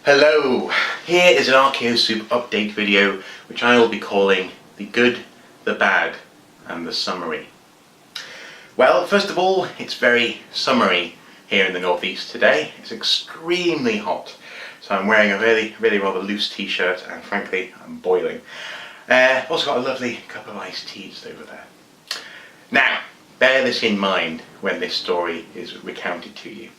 Hello, here is an Archaeosoup update video which I will be calling The Good, the Bad and the Summery. Well, first of all, it's very summery here in the northeast today. It's extremely hot, so I'm wearing a really rather loose t-shirt and frankly I'm boiling. I've also got a lovely cup of iced tea just over there. Now, bear this in mind when this story is recounted to you.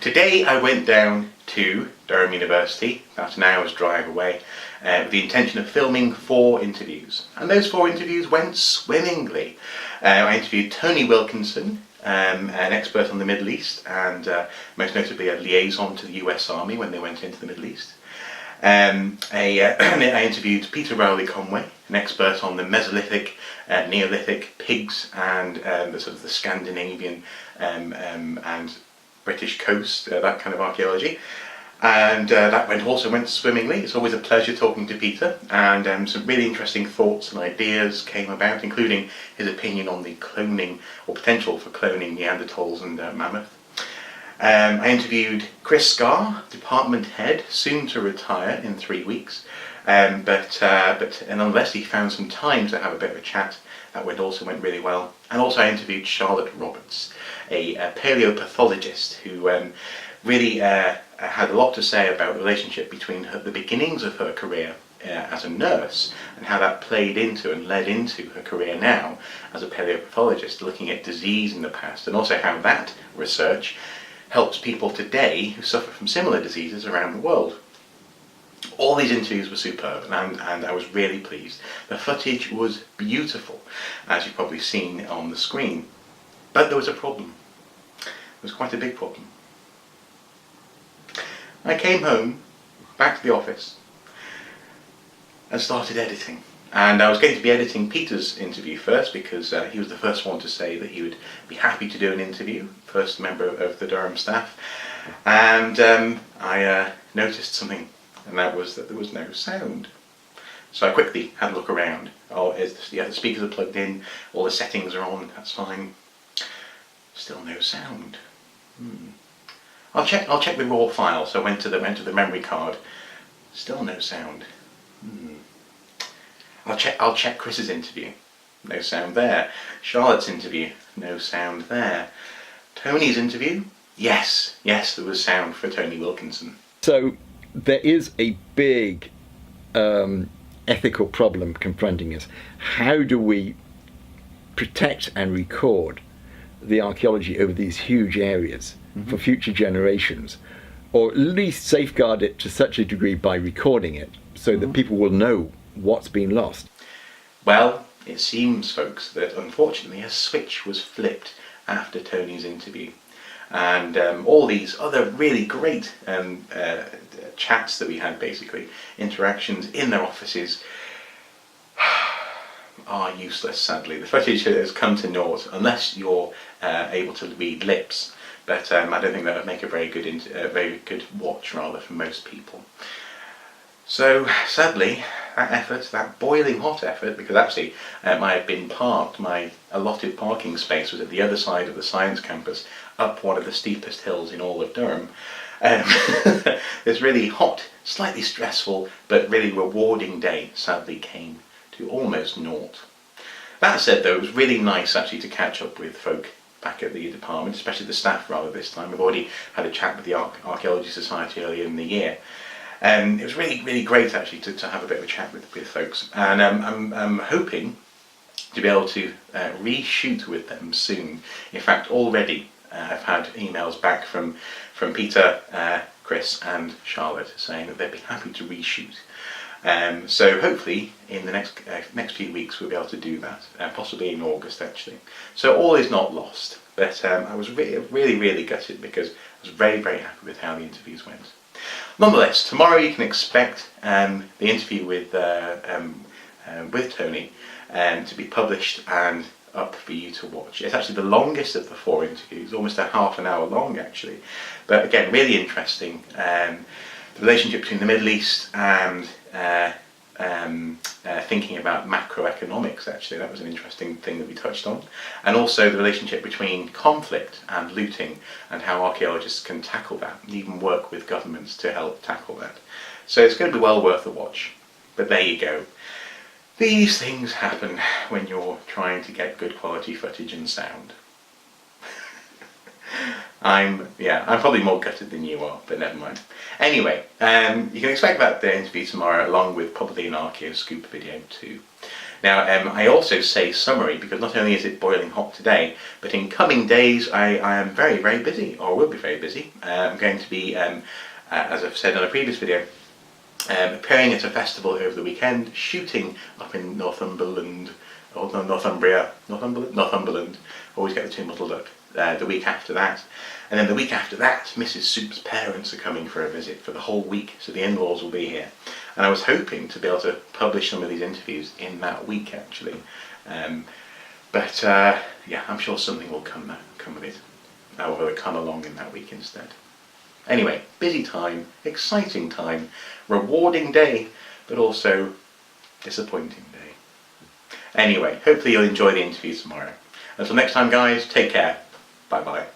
Today I went down to Durham University, about an hour's drive away, with the intention of filming 4 interviews. And those 4 interviews went swimmingly. I interviewed Tony Wilkinson, an expert on the Middle East, and most notably a liaison to the US Army when they went into the Middle East. I interviewed Peter Rowley-Conway, an expert on the Mesolithic, Neolithic pigs and the Scandinavian and British coast, that kind of archaeology, and that also went swimmingly. It's always a pleasure talking to Peter, and some really interesting thoughts and ideas came about, including his opinion on the cloning or potential for cloning Neanderthals and mammoth. I interviewed Chris Scarr, department head, soon to retire in 3 weeks, but unless he found some time to have a bit of a chat, that also went really well. And also I interviewed Charlotte Roberts, a paleopathologist who really had a lot to say about the relationship between the beginnings of her career as a nurse and how that played into and led into her career now as a paleopathologist, looking at disease in the past, and also how that research helps people today who suffer from similar diseases around the world. All these interviews were superb, and I was really pleased. The footage was beautiful, as you've probably seen on the screen. But there was a problem. There was quite a big problem. I came home, back to the office, and started editing. And I was going to be editing Peter's interview first, because he was the first one to say that he would be happy to do an interview, first member of the Durham staff. And I noticed something, and that was that there was no sound. So I quickly had a look around. The speakers are plugged in, all the settings are on, that's fine. Still no sound. I'll check the raw file. So I went to the memory card. Still no sound. I'll check Chris's interview. No sound there. Charlotte's interview. No sound there. Tony's interview. Yes, there was sound for Tony Wilkinson. So there is a big ethical problem confronting us. How do we protect and record the archaeology over these huge areas for future generations, or at least safeguard it to such a degree by recording it so that people will know what's been lost? Well, it seems, folks, that unfortunately a switch was flipped after Tony's interview, and all these other really great chats that we had, basically interactions in their offices, are useless. Sadly, the footage has come to naught unless you're able to read lips, but I don't think that would make a very good watch, rather, for most people. So sadly, that effort, that boiling hot effort, because actually I had been parked, my allotted parking space was at the other side of the science campus, up one of the steepest hills in all of Durham. This really hot, slightly stressful, but really rewarding day sadly came to almost naught. That said, though, it was really nice actually to catch up with folk back at the department, especially the staff rather this time. We've already had a chat with the Archaeology Society earlier in the year. It was really great actually to have a bit of a chat with folks, and I'm hoping to be able to reshoot with them soon. In fact, already I've had emails back from Peter, Chris and Charlotte saying that they'd be happy to reshoot. So hopefully in the next few weeks we'll be able to do that, possibly in August actually. So all is not lost, but I was really gutted because I was very happy with how the interviews went. Nonetheless, tomorrow you can expect the interview with Tony to be published and up for you to watch. It's actually the longest of the 4 interviews, almost a half an hour long actually, but again really interesting. The relationship between the Middle East and thinking about macroeconomics, actually. That was an interesting thing that we touched on. And also the relationship between conflict and looting and how archaeologists can tackle that and even work with governments to help tackle that. So it's going to be well worth a watch. But there you go. These things happen when you're trying to get good quality footage and sound. I'm probably more gutted than you are, but never mind. Anyway, you can expect that interview tomorrow, along with probably an Archaeo Scoop video too. Now, I also say summary because not only is it boiling hot today, but in coming days I am very, very busy, or will be very busy. I'm going to be, as I've said on a previous video, appearing at a festival over the weekend, shooting up in Northumberland, or no, Northumberland, always get the two muddled up, the week after that. And then the week after that, Mrs. Soup's parents are coming for a visit for the whole week, so the in-laws will be here. And I was hoping to be able to publish some of these interviews in that week, actually. But I'm sure something will come with it, or will come along in that week instead. Anyway, busy time, exciting time, rewarding day, but also disappointing day. Anyway, hopefully you'll enjoy the interview tomorrow. Until next time, guys, take care. Bye-bye.